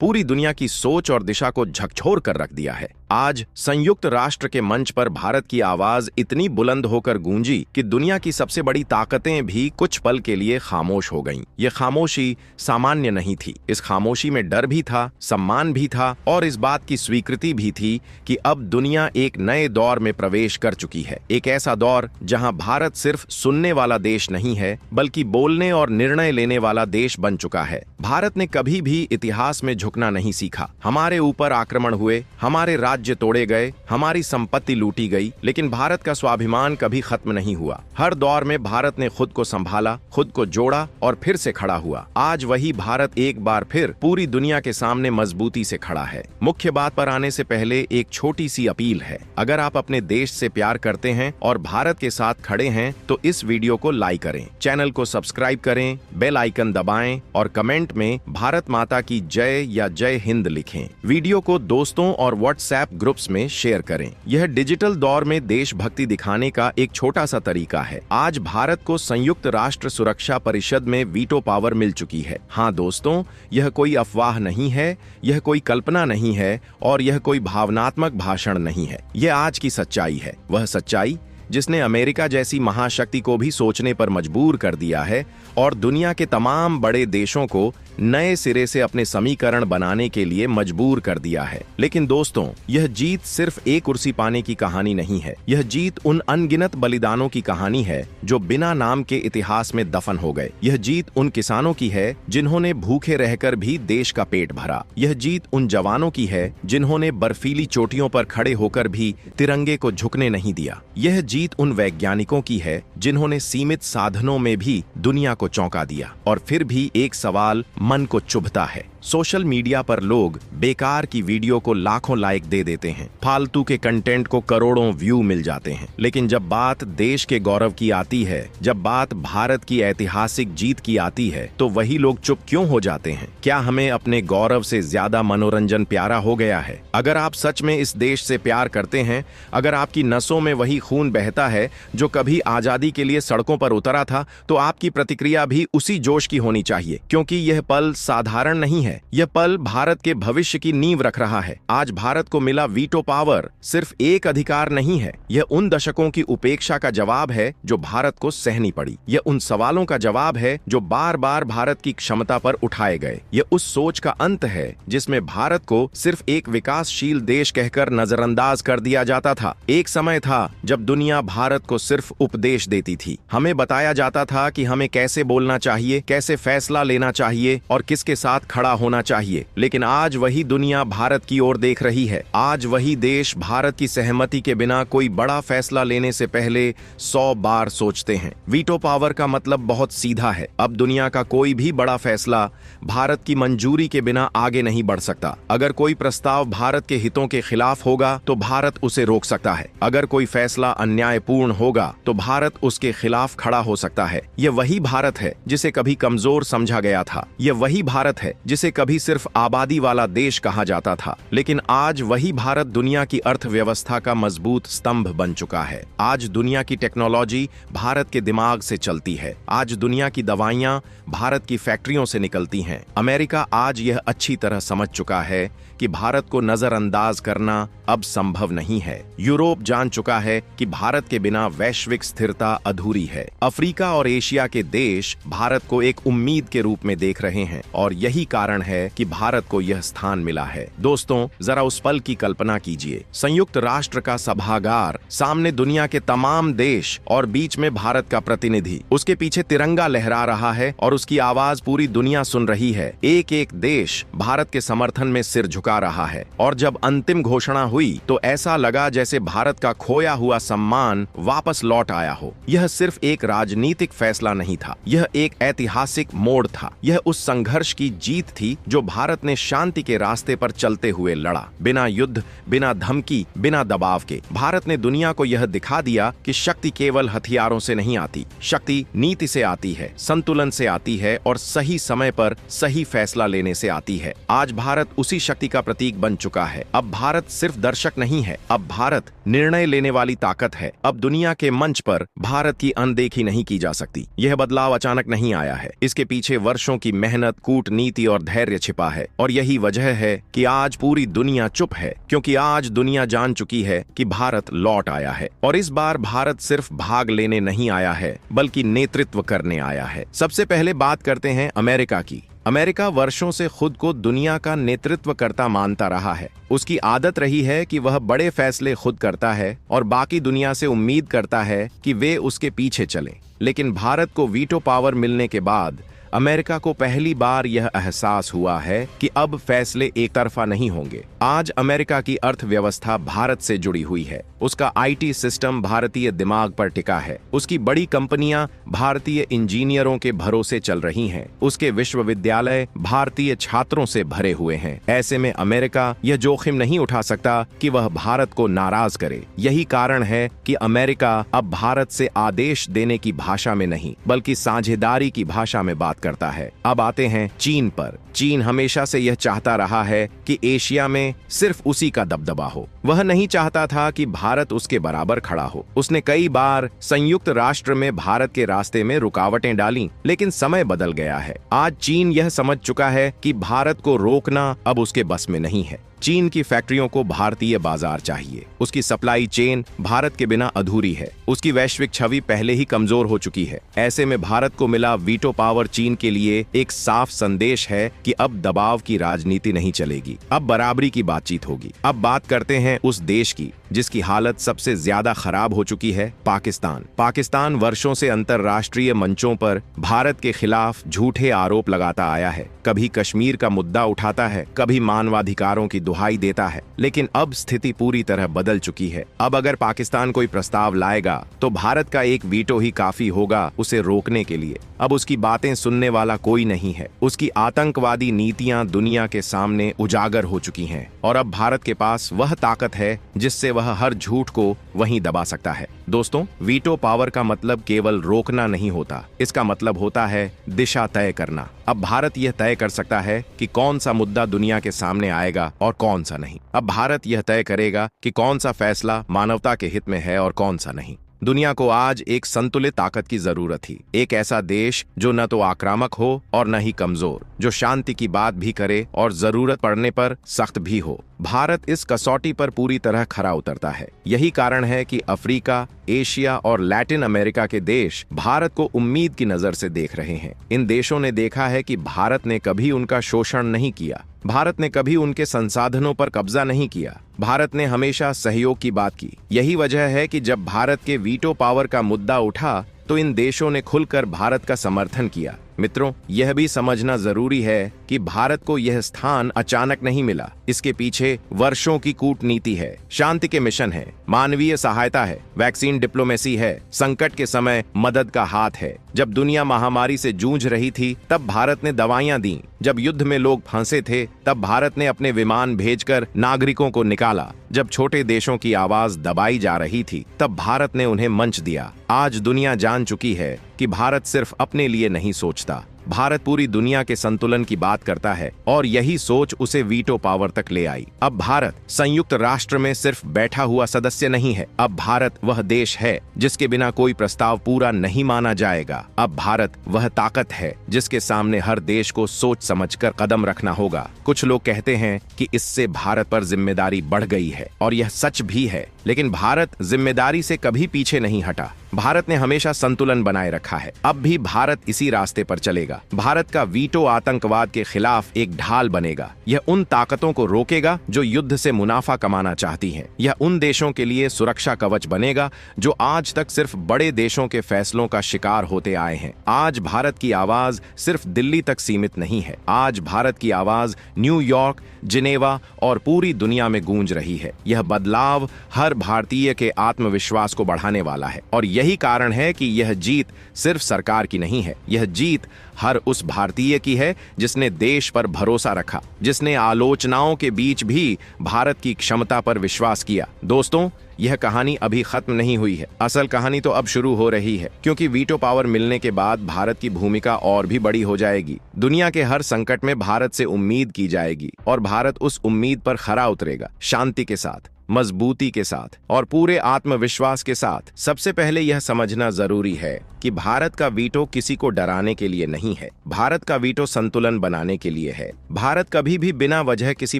पूरी दुनिया की सोच और दिशा को झकझोर कर रख दिया है। आज संयुक्त राष्ट्र के मंच पर भारत की आवाज इतनी बुलंद होकर गूंजी कि दुनिया की सबसे बड़ी ताकतें भी कुछ पल के लिए खामोश हो गईं। ये खामोशी सामान्य नहीं थी। इस खामोशी में डर भी था, सम्मान भी था और इस बात की स्वीकृति भी थी कि अब दुनिया एक नए दौर में प्रवेश कर चुकी है। एक ऐसा दौर जहां भारत सिर्फ सुनने वाला देश नहीं है, बल्कि बोलने और निर्णय लेने वाला देश बन चुका है। भारत ने कभी भी इतिहास में झुकना नहीं सीखा। हमारे ऊपर आक्रमण हुए, हमारे राज्य तोड़े गए, हमारी संपत्ति लूटी गई, लेकिन भारत का स्वाभिमान कभी खत्म नहीं हुआ। हर दौर में भारत ने खुद को संभाला, खुद को जोड़ा और फिर से खड़ा हुआ। आज वही भारत एक बार फिर पूरी दुनिया के सामने मजबूती से खड़ा है। मुख्य बात पर आने से पहले एक छोटी सी अपील है। अगर आप अपने देश से प्यार करते हैं और भारत के साथ खड़े हैं तो इस वीडियो को लाइक करें, चैनल को सब्सक्राइब करें, बेल आइकन दबाएं और कमेंट में भारत माता की जय या जय हिंद लिखें। वीडियो को दोस्तों और व्हाट्सएप ग्रुप्स में शेयर करें। यह डिजिटल दौर में देशभक्ति दिखाने का एक छोटा सा तरीका है। आज भारत को संयुक्त राष्ट्र सुरक्षा परिषद में वीटो पावर मिल चुकी है। हाँ दोस्तों, यह कोई अफवाह नहीं है, यह कोई कल्पना नहीं है और यह कोई भावनात्मक भाषण नहीं है। यह आज की सच्चाई है, वह सच्चाई जिसने अमेरिका जैसी महाशक्ति को भी सोचने पर मजबूर कर दिया है और दुनिया के तमाम बड़े देशों को नए सिरे से अपने समीकरण बनाने के लिए मजबूर कर दिया है। लेकिन दोस्तों, यह जीत सिर्फ एक कुर्सी पाने की कहानी नहीं है। यह जीत उन अनगिनत बलिदानों की कहानी है जो बिना नाम के इतिहास में दफन हो गए। यह जीत उन किसानों की है जिन्होंने भूखे रहकर भी देश का पेट भरा। यह जीत उन जवानों की है जिन्होंने बर्फीली चोटियों पर खड़े होकर भी तिरंगे को झुकने नहीं दिया। यह जीत उन वैज्ञानिकों की है जिन्होंने सीमित साधनों में भी दुनिया को चौंका दिया। और फिर भी एक सवाल मन को चुभता है। सोशल मीडिया पर लोग बेकार की वीडियो को लाखों लाइक दे देते हैं, फालतू के कंटेंट को करोड़ों व्यू मिल जाते हैं, लेकिन जब बात देश के गौरव की आती है, जब बात भारत की ऐतिहासिक जीत की आती है, तो वही लोग चुप क्यों हो जाते हैं? क्या हमें अपने गौरव से ज्यादा मनोरंजन प्यारा हो गया है? अगर आप सच में इस देश से प्यार करते हैं, अगर आपकी नसों में वही खून बहता है जो कभी आजादी के लिए सड़कों पर उतरा था, तो आपकी प्रतिक्रिया भी उसी जोश की होनी चाहिए, क्योंकि यह पल साधारण नहीं है। यह पल भारत के भविष्य की नींव रख रहा है। आज भारत को मिला वीटो पावर सिर्फ एक अधिकार नहीं है, यह उन दशकों की उपेक्षा का जवाब है जो भारत को सहनी पड़ी। यह उन सवालों का जवाब है जो बार बार भारत की क्षमता पर उठाए गए। यह उस सोच का अंत है जिसमें भारत को सिर्फ एक विकासशील देश कहकर नजरअंदाज कर दिया जाता था। एक समय था जब दुनिया भारत को सिर्फ उपदेश देती थी। हमें बताया जाता था कि हमें कैसे बोलना चाहिए, कैसे फैसला लेना चाहिए और किसके साथ खड़ा होना चाहिए। लेकिन आज वही दुनिया भारत की ओर देख रही है। आज वही देश भारत की सहमति के बिना कोई बड़ा फैसला लेने से पहले 100 बार सोचते हैं। वीटो पावर का मतलब बहुत सीधा है। अब दुनिया का कोई भी बड़ा फैसला भारत की मंजूरी के बिना आगे नहीं बढ़ सकता। अगर कोई प्रस्ताव भारत के हितों के खिलाफ होगा तो भारत उसे रोक सकता है। अगर कोई फैसला अन्यायपूर्ण होगा तो भारत उसके खिलाफ खड़ा हो सकता है। यह वही भारत है जिसे कभी कमजोर समझा गया था। यह वही भारत है जिसे कभी सिर्फ आबादी वाला देश कहा जाता था। लेकिन आज वही भारत दुनिया की अर्थव्यवस्था का मजबूत स्तंभ बन चुका है। आज दुनिया की टेक्नोलॉजी भारत के दिमाग से चलती है। आज दुनिया की दवाइयां भारत की फैक्ट्रियों से निकलती हैं। अमेरिका आज यह अच्छी तरह समझ चुका है कि भारत को नजरअंदाज करना अब संभव नहीं है। यूरोप जान चुका है कि भारत के बिना वैश्विक स्थिरता अधूरी है। अफ्रीका और एशिया के देश भारत को एक उम्मीद के रूप में देख रहे हैं और यही कारण है कि भारत को यह स्थान मिला है। दोस्तों, जरा उस पल की कल्पना कीजिए। संयुक्त राष्ट्र का सभागार, सामने दुनिया के तमाम देश और बीच में भारत का प्रतिनिधि। उसके पीछे तिरंगा लहरा रहा है और उसकी आवाज पूरी दुनिया सुन रही है। एक एक देश भारत के समर्थन में सिर झुका रहा है। और जब अंतिम घोषणा हुई तो ऐसा लगा जैसे भारत का खोया हुआ सम्मान वापस लौट आया हो। यह सिर्फ एक राजनीतिक फैसला नहीं था, यह एक ऐतिहासिक मोड़ था। यह उस संघर्ष की जीत थी जो भारत ने शांति के रास्ते पर चलते हुए लड़ा, बिना युद्ध, बिना धमकी, बिना दबाव के। भारत ने दुनिया को यह दिखा दिया कि शक्ति केवल हथियारों से नहीं आती, शक्ति नीति से आती है, संतुलन से आती है और सही समय पर सही फैसला लेने से आती है। आज भारत उसी शक्ति का प्रतीक बन चुका है। अब भारत सिर्फ दर्शक नहीं है, अब भारत निर्णय लेने वाली ताकत है। अब दुनिया के मंच पर भारत की अनदेखी नहीं की जा सकती। यह बदलाव अचानक नहीं आया है, इसके पीछे वर्षों की मेहनत, कूटनीति और धैर्य छिपा है। और यही वजह है कि आज पूरी दुनिया चुप है, क्योंकि आज दुनिया जान चुकी है कि भारत लौट आया है। और इस बार भारत सिर्फ भाग लेने नहीं आया है, बल्कि नेतृत्व करने आया है। सबसे पहले बात करते हैं अमेरिका की। अमेरिका वर्षों से खुद को दुनिया का नेतृत्व करता मानता रहा है। उसकी आदत रही है कि वह बड़े फैसले खुद करता है और बाकी दुनिया से उम्मीद करता है कि वे उसके पीछे चलें। लेकिन भारत को वीटो पावर मिलने के बाद अमेरिका को पहली बार यह एहसास हुआ है कि अब फैसले एक तरफा नहीं होंगे। आज अमेरिका की अर्थव्यवस्था भारत से जुड़ी हुई है। उसका आईटी सिस्टम भारतीय दिमाग पर टिका है। उसकी बड़ी कंपनियां भारतीय इंजीनियरों के भरोसे चल रही हैं। उसके विश्वविद्यालय भारतीय छात्रों से भरे हुए हैं। ऐसे में अमेरिका यह जोखिम नहीं उठा सकता कि वह भारत को नाराज करे। यही कारण है कि अमेरिका अब भारत से आदेश देने की भाषा में नहीं, बल्कि साझेदारी की भाषा में बात करता है। अब आते हैं चीन पर। चीन हमेशा से यह चाहता रहा है कि एशिया में सिर्फ उसी का दबदबा हो। वह नहीं चाहता था कि भारत उसके बराबर खड़ा हो। उसने कई बार संयुक्त राष्ट्र में भारत के रास्ते में रुकावटें डाली, लेकिन समय बदल गया है। आज चीन यह समझ चुका है कि भारत को रोकना अब उसके बस में नहीं है। चीन की फैक्ट्रियों को भारतीय बाजार चाहिए। उसकी सप्लाई चेन भारत के बिना अधूरी है। उसकी वैश्विक छवि पहले ही कमजोर हो चुकी है। ऐसे में भारत को मिला वीटो पावर चीन के लिए एक साफ संदेश है कि अब दबाव की राजनीति नहीं चलेगी, अब बराबरी की बातचीत होगी। अब बात करते हैं उस देश की जिसकी हालत सबसे ज्यादा खराब हो चुकी है, पाकिस्तान। पाकिस्तान वर्षों से अंतर्राष्ट्रीय मंचों पर भारत के खिलाफ झूठे आरोप लगाता आया है। कभी कश्मीर का मुद्दा उठाता है, कभी मानवाधिकारों की दुहाई देता है। लेकिन अब स्थिति पूरी तरह बदल चुकी है। अब अगर पाकिस्तान कोई प्रस्ताव लाएगा तो भारत का एक वीटो ही काफी होगा उसे रोकने के लिए। अब उसकी बातें सुनने वाला कोई नहीं है। उसकी आतंकवादी नीतियां दुनिया के सामने उजागर हो चुकी हैं और अब भारत के पास वह ताकत है जिससे वह हर झूठ को वहीं दबा सकता है। दोस्तों, वीटो पावर का मतलब केवल रोकना नहीं होता, इसका मतलब होता है दिशा तय करना। अब भारत यह तय कर सकता है कि कौन सा मुद्दा दुनिया के सामने आएगा और कौन सा नहीं। अब भारत यह तय करेगा कि कौन सा फैसला मानवता के हित में है और कौन सा नहीं। दुनिया को आज एक संतुलित ताकत की जरूरत थी। एक ऐसा देश जो न तो आक्रामक हो और न ही कमजोर, जो शांति की बात भी करे और जरूरत पड़ने पर सख्त भी हो। भारत इस कसौटी पर पूरी तरह खरा उतरता है। यही कारण है कि अफ्रीका, एशिया और लैटिन अमेरिका के देश भारत को उम्मीद की नजर से देख रहे हैं। इन देशों ने देखा है कि भारत ने कभी उनका शोषण नहीं किया, भारत ने कभी उनके संसाधनों पर कब्जा नहीं किया, भारत ने हमेशा सहयोग की बात की। यही वजह है कि जब भारत के वीटो पावर का मुद्दा उठा तो इन देशों ने खुलकर भारत का समर्थन किया। मित्रों, यह भी समझना जरूरी है कि भारत को यह स्थान अचानक नहीं मिला। इसके पीछे वर्षों की कूटनीति है, शांति के मिशन है, मानवीय सहायता है, वैक्सीन डिप्लोमेसी है, संकट के समय मदद का हाथ है। जब दुनिया महामारी से जूझ रही थी तब भारत ने दवाइयां दी। जब युद्ध में लोग फंसे थे तब भारत ने अपने विमान भेजकर नागरिकों को निकाला। जब छोटे देशों की आवाज दबाई जा रही थी तब भारत ने उन्हें मंच दिया। आज दुनिया जान चुकी है कि भारत सिर्फ अपने लिए नहीं सोचता, भारत पूरी दुनिया के संतुलन की बात करता है और यही सोच उसे वीटो पावर तक ले आई। अब भारत संयुक्त राष्ट्र में सिर्फ बैठा हुआ सदस्य नहीं है, अब भारत वह देश है जिसके बिना कोई प्रस्ताव पूरा नहीं माना जाएगा। अब भारत वह ताकत है जिसके सामने हर देश को सोच समझकर कदम रखना होगा। कुछ लोग कहते हैं कि इससे भारत पर जिम्मेदारी बढ़ गई है और यह सच भी है, लेकिन भारत जिम्मेदारी से कभी पीछे नहीं हटा। भारत ने हमेशा संतुलन बनाए रखा है। अब भी भारत इसी रास्ते पर चलेगा। भारत का वीटो आतंकवाद के खिलाफ एक ढाल बनेगा। यह उन ताकतों को रोकेगा जो युद्ध से मुनाफा कमाना चाहती हैं। यह उन देशों के लिए सुरक्षा कवच बनेगा जो आज तक सिर्फ बड़े देशों के फैसलों का शिकार होते आए हैं। आज भारत की आवाज सिर्फ दिल्ली तक सीमित नहीं है। आज भारत की आवाज न्यूयॉर्क, जिनेवा और पूरी दुनिया में गूंज रही है। यह बदलाव हर भारतीय के आत्मविश्वास को बढ़ाने वाला है और यही कारण है कि यह जीत सिर्फ सरकार की नहीं है, यह जीत हर उस भारतीय की है जिसने देश पर भरोसा रखा, जिसने आलोचनाओं के बीच भी भारत की क्षमता पर विश्वास किया। दोस्तों, यह कहानी अभी खत्म नहीं हुई है। असल कहानी तो अब शुरू हो रही है, क्योंकि वीटो पावर मिलने के बाद भारत की भूमिका और भी बड़ी हो जाएगी। दुनिया के हर संकट में भारत से उम्मीद की जाएगी और भारत उस उम्मीद पर खरा उतरेगा, शांति के साथ, मजबूती के साथ और पूरे आत्मविश्वास के साथ। सबसे पहले यह समझना जरूरी है कि भारत का वीटो किसी को डराने के लिए नहीं है। भारत का वीटो संतुलन बनाने के लिए है। भारत कभी भी बिना वजह किसी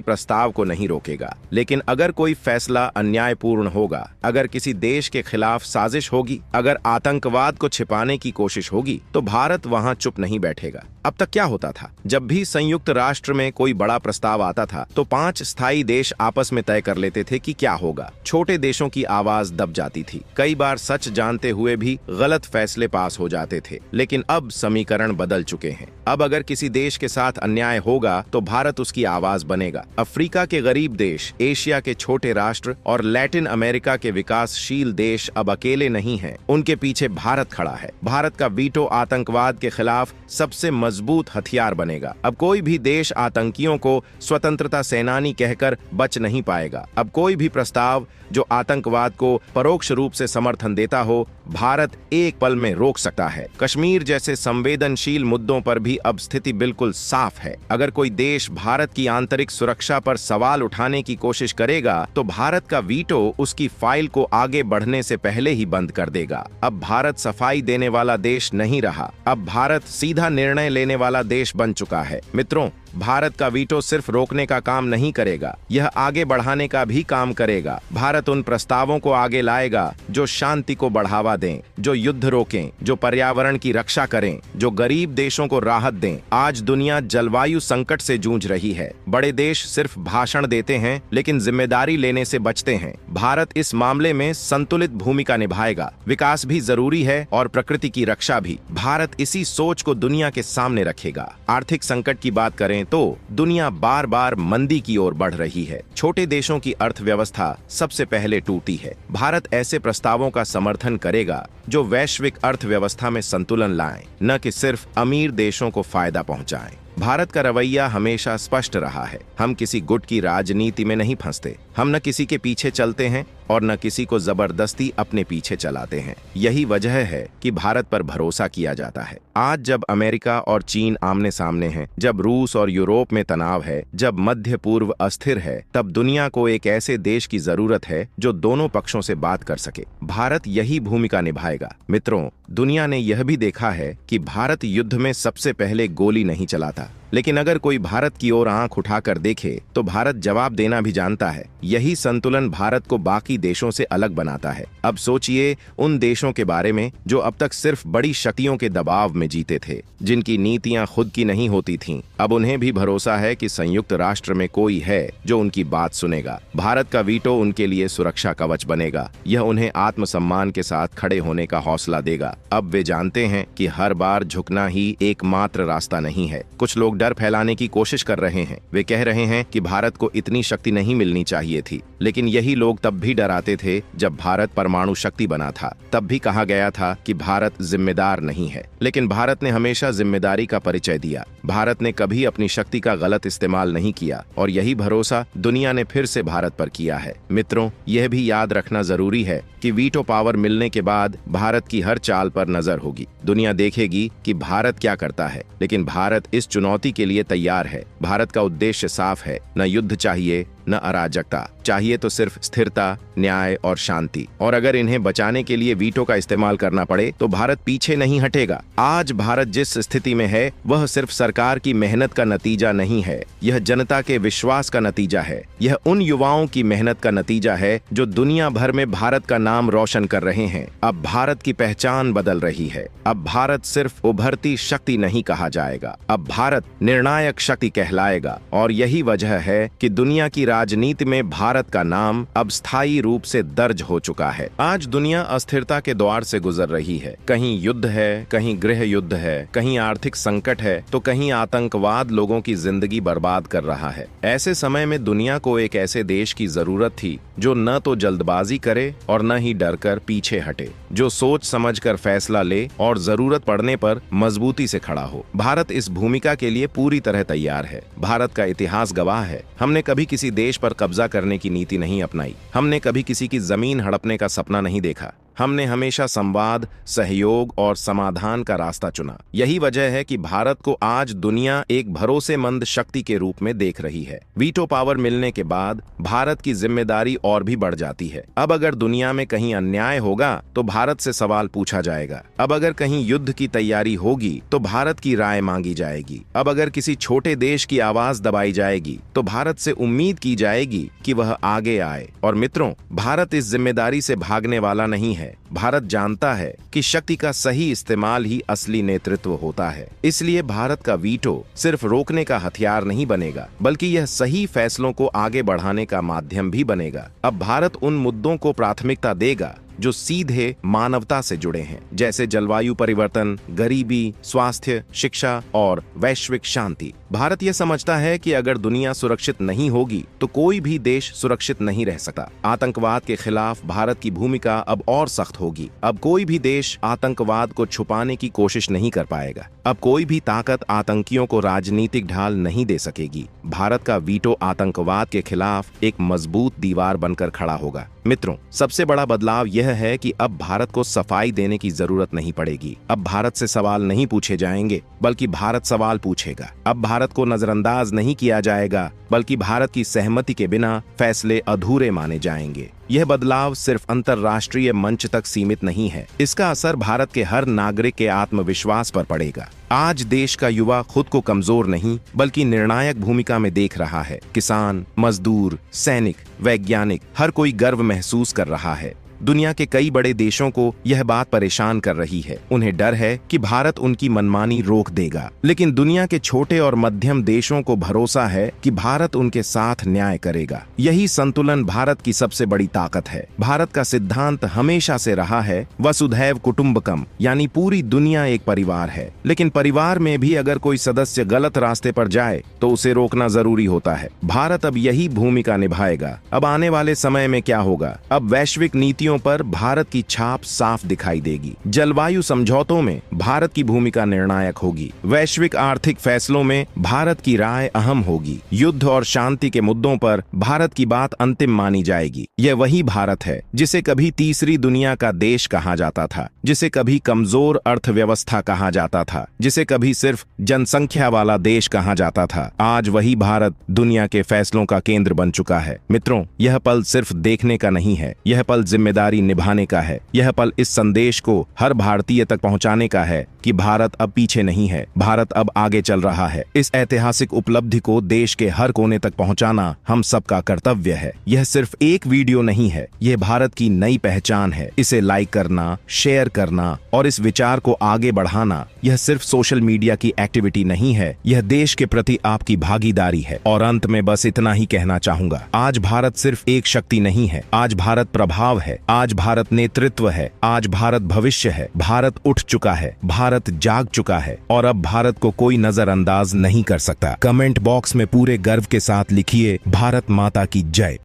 प्रस्ताव को नहीं रोकेगा, लेकिन अगर कोई फैसला अन्यायपूर्ण होगा, अगर किसी देश के खिलाफ साजिश होगी, अगर आतंकवाद को छिपाने की कोशिश होगी, तो भारत वहां चुप नहीं बैठेगा। अब तक क्या होता था? जब भी संयुक्त राष्ट्र में कोई बड़ा प्रस्ताव आता था तो 5 स्थायी देश आपस में तय कर लेते थे कि क्या होगा। छोटे देशों की आवाज दब जाती थी। कई बार सच जानते हुए भी गलत फैसले पास हो जाते थे। लेकिन अब समीकरण बदल चुके हैं। अब अगर किसी देश के साथ अन्याय होगा तो भारत उसकी आवाज बनेगा। अफ्रीका के गरीब देश, एशिया के छोटे राष्ट्र और लैटिन अमेरिका के विकासशील देश अब अकेले नहीं हैं। उनके पीछे भारत खड़ा है। भारत का वीटो आतंकवाद के खिलाफ सबसे मजबूत हथियार बनेगा। अब कोई भी देश आतंकियों को स्वतंत्रता सेनानी कहकर बच नहीं पाएगा। अब कोई भी प्रस्ताव जो आतंकवाद को परोक्ष रूप से समर्थन देता हो, भारत एक पल में रोक सकता है। कश्मीर जैसे संवेदनशील मुद्दों पर भी अब स्थिति बिल्कुल साफ है। अगर कोई देश भारत की आंतरिक सुरक्षा पर सवाल उठाने की कोशिश करेगा तो भारत का वीटो उसकी फाइल को आगे बढ़ने से पहले ही बंद कर देगा। अब भारत सफाई देने वाला देश नहीं रहा। अब भारत सीधा निर्णय लेने वाला देश बन चुका है। मित्रों, भारत का वीटो सिर्फ रोकने का काम नहीं करेगा, यह आगे बढ़ाने का भी काम करेगा। भारत उन प्रस्तावों को आगे लाएगा जो शांति को बढ़ावा दें, जो युद्ध रोकें, जो पर्यावरण की रक्षा करें, जो गरीब देशों को राहत दें। आज दुनिया जलवायु संकट से जूझ रही है। बड़े देश सिर्फ भाषण देते हैं लेकिन जिम्मेदारी लेने से बचते हैं। भारत इस मामले में संतुलित भूमिका निभाएगा। विकास भी जरूरी है और प्रकृति की रक्षा भी। भारत इसी सोच को दुनिया के सामने रखेगा। आर्थिक संकट की बात करें तो दुनिया बार बार मंदी की ओर बढ़ रही है। छोटे देशों की अर्थव्यवस्था सबसे पहले टूटी है। भारत ऐसे प्रस्तावों का समर्थन करेगा जो वैश्विक अर्थव्यवस्था में संतुलन लाएं, न कि सिर्फ अमीर देशों को फायदा पहुंचाएं। भारत का रवैया हमेशा स्पष्ट रहा है। हम किसी गुट की राजनीति में नहीं फंसते। हम न किसी के पीछे चलते हैं और न किसी को जबरदस्ती अपने पीछे चलाते हैं। यही वजह है कि भारत पर भरोसा किया जाता है। आज जब अमेरिका और चीन आमने सामने हैं, जब रूस और यूरोप में तनाव है, जब मध्य पूर्व अस्थिर है, तब दुनिया को एक ऐसे देश की जरूरत है जो दोनों पक्षों से बात कर सके। भारत यही भूमिका निभाएगा। मित्रों, दुनिया ने यह भी देखा है कि भारत युद्ध में सबसे पहले गोली नहीं चलाता, लेकिन अगर कोई भारत की ओर आंख उठाकर देखे तो भारत जवाब देना भी जानता है। यही संतुलन भारत को बाकी देशों से अलग बनाता है। अब सोचिए उन देशों के बारे में जो अब तक सिर्फ बड़ी शक्तियों के दबाव में जीते थे, जिनकी नीतियां खुद की नहीं होती थीं। अब उन्हें भी भरोसा है कि संयुक्त राष्ट्र में कोई है जो उनकी बात सुनेगा। भारत का वीटो उनके लिए सुरक्षा कवच बनेगा। यह उन्हें आत्मसम्मान के साथ खड़े होने का हौसला देगा। अब वे जानते हैं कि हर बार झुकना ही एकमात्र रास्ता नहीं है। कुछ लोग डर फैलाने की कोशिश कर रहे हैं। वे कह रहे हैं कि भारत को इतनी शक्ति नहीं मिलनी चाहिए थी, लेकिन यही लोग तब भी डराते थे जब भारत परमाणु शक्ति बना था। तब भी कहा गया था कि भारत जिम्मेदार नहीं है, लेकिन भारत ने हमेशा जिम्मेदारी का परिचय दिया। भारत ने कभी अपनी शक्ति का गलत इस्तेमाल नहीं किया और यही भरोसा दुनिया ने फिर से भारत पर किया है। मित्रों, यह भी याद रखना जरूरी है कि वीटो पावर मिलने के बाद भारत की हर चाल पर नजर होगी। दुनिया देखेगी कि भारत क्या करता है, लेकिन भारत इस चुनौती के लिए तैयार है। भारत का उद्देश्य साफ है, न युद्ध चाहिए न अराजकता, चाहिए तो सिर्फ स्थिरता, न्याय और शांति। और अगर इन्हें बचाने के लिए वीटो का इस्तेमाल करना पड़े तो भारत पीछे नहीं हटेगा। आज भारत जिस स्थिति में है वह सिर्फ सरकार की मेहनत का नतीजा नहीं है, यह जनता के विश्वास का नतीजा है। यह उन युवाओं की मेहनत का नतीजा है जो दुनिया भर में भारत का नाम रोशन कर रहे हैं। अब भारत की पहचान बदल रही है। अब भारत सिर्फ उभरती शक्ति नहीं कहा जाएगा, अब भारत निर्णायक शक्ति कहलाएगा। और यही वजह है कि दुनिया की राजनीति में भारत का नाम अब स्थायी रूप से दर्ज हो चुका है। आज दुनिया अस्थिरता के द्वार से गुजर रही है। कहीं युद्ध है, कहीं गृह युद्ध है, कहीं आर्थिक संकट है, तो कहीं आतंकवाद लोगों की जिंदगी बर्बाद कर रहा है। ऐसे समय में दुनिया को एक ऐसे देश की जरूरत थी जो न तो जल्दबाजी करे और न ही डरकर पीछे हटे, जो सोच समझकर फैसला ले और जरूरत पड़ने पर मजबूती से खड़ा हो। भारत इस भूमिका के लिए पूरी तरह तैयार है। भारत का इतिहास गवाह है, हमने कभी किसी देश पर कब्जा करने की नीति नहीं अपनाई, हमने कभी किसी की जमीन हड़पने का सपना नहीं देखा। हमने हमेशा संवाद, सहयोग और समाधान का रास्ता चुना। यही वजह है कि भारत को आज दुनिया एक भरोसेमंद शक्ति के रूप में देख रही है। वीटो पावर मिलने के बाद भारत की जिम्मेदारी और भी बढ़ जाती है। अब अगर दुनिया में कहीं अन्याय होगा तो भारत से सवाल पूछा जाएगा। अब अगर कहीं युद्ध की तैयारी होगी तो भारत की राय मांगी जाएगी। अब अगर किसी छोटे देश की आवाज दबाई जाएगी तो भारत से उम्मीद की जाएगी कि वह आगे आए। और मित्रों, भारत इस जिम्मेदारी से भागने वाला नहीं है। भारत जानता है कि शक्ति का सही इस्तेमाल ही असली नेतृत्व होता है। इसलिए भारत का वीटो सिर्फ रोकने का हथियार नहीं बनेगा, बल्कि यह सही फैसलों को आगे बढ़ाने का माध्यम भी बनेगा। अब भारत उन मुद्दों को प्राथमिकता देगा जो सीधे मानवता से जुड़े हैं, जैसे जलवायु परिवर्तन, गरीबी, स्वास्थ्य, शिक्षा और वैश्विक शांति। भारत यह समझता है कि अगर दुनिया सुरक्षित नहीं होगी तो कोई भी देश सुरक्षित नहीं रह सकता। आतंकवाद के खिलाफ भारत की भूमिका अब और सख्त होगी। अब कोई भी देश आतंकवाद को छुपाने की कोशिश नहीं कर पाएगा। अब कोई भी ताकत आतंकियों को राजनीतिक ढाल नहीं दे सकेगी। भारत का वीटो आतंकवाद के खिलाफ एक मजबूत दीवार बनकर खड़ा होगा। मित्रों, सबसे बड़ा बदलाव यह है कि अब भारत को सफाई देने की जरूरत नहीं पड़ेगी। अब भारत से सवाल नहीं पूछे जाएंगे, बल्कि भारत सवाल पूछेगा। अब भारत को नजरअंदाज नहीं किया जाएगा, बल्कि भारत की सहमति के बिना फैसले अधूरे माने जाएंगे। यह बदलाव सिर्फ अंतर्राष्ट्रीय मंच तक सीमित नहीं है, इसका असर भारत के हर नागरिक के आत्मविश्वास पर पड़ेगा। आज देश का युवा खुद को कमजोर नहीं, बल्कि निर्णायक भूमिका में देख रहा है। किसान, मजदूर, सैनिक, वैज्ञानिक, हर कोई गर्व महसूस कर रहा है। दुनिया के कई बड़े देशों को यह बात परेशान कर रही है। उन्हें डर है कि भारत उनकी मनमानी रोक देगा, लेकिन दुनिया के छोटे और मध्यम देशों को भरोसा है कि भारत उनके साथ न्याय करेगा। यही संतुलन भारत की सबसे बड़ी ताकत है। भारत का सिद्धांत हमेशा से रहा है वसुधैव कुटुंबकम, यानी पूरी दुनिया एक परिवार है। लेकिन परिवार में भी अगर कोई सदस्य गलत रास्ते पर जाए तो उसे रोकना जरूरी होता है। भारत अब यही भूमिका निभाएगा। अब आने वाले समय में क्या होगा? अब वैश्विक नीतियों पर भारत की छाप साफ दिखाई देगी। जलवायु समझौतों में भारत की भूमिका निर्णायक होगी। वैश्विक आर्थिक फैसलों में भारत की राय अहम होगी। युद्ध और शांति के मुद्दों पर भारत की बात अंतिम मानी जाएगी। यह वही भारत है जिसे कभी तीसरी दुनिया का देश कहा जाता था, जिसे कभी कमजोर अर्थव्यवस्था कहा जाता था, जिसे कभी सिर्फ जनसंख्या वाला देश कहा जाता था। आज वही भारत दुनिया के फैसलों का केंद्र बन चुका है। मित्रों, यह पल सिर्फ देखने का नहीं है, यह पल जिम्मेदारी निभाने का है। यह पल इस संदेश को हर भारतीय तक पहुंचाने का है कि भारत अब पीछे नहीं है, भारत अब आगे चल रहा है। इस ऐतिहासिक उपलब्धि को देश के हर कोने तक पहुंचाना हम सबका कर्तव्य है। यह सिर्फ एक वीडियो नहीं है, यह भारत की नई पहचान है। इसे लाइक करना, शेयर करना और इस विचार को आगे बढ़ाना, यह सिर्फ सोशल मीडिया की एक्टिविटी नहीं है, यह देश के प्रति आपकी भागीदारी है। और अंत में बस इतना ही कहना चाहूंगा, आज भारत सिर्फ एक शक्ति नहीं है, आज भारत प्रभाव है, आज भारत नेतृत्व है, आज भारत भविष्य है। भारत उठ चुका है, भारत जाग चुका है और अब भारत को कोई नजरअंदाज नहीं कर सकता। कमेंट बॉक्स में पूरे गर्व के साथ लिखिए, भारत माता की जय।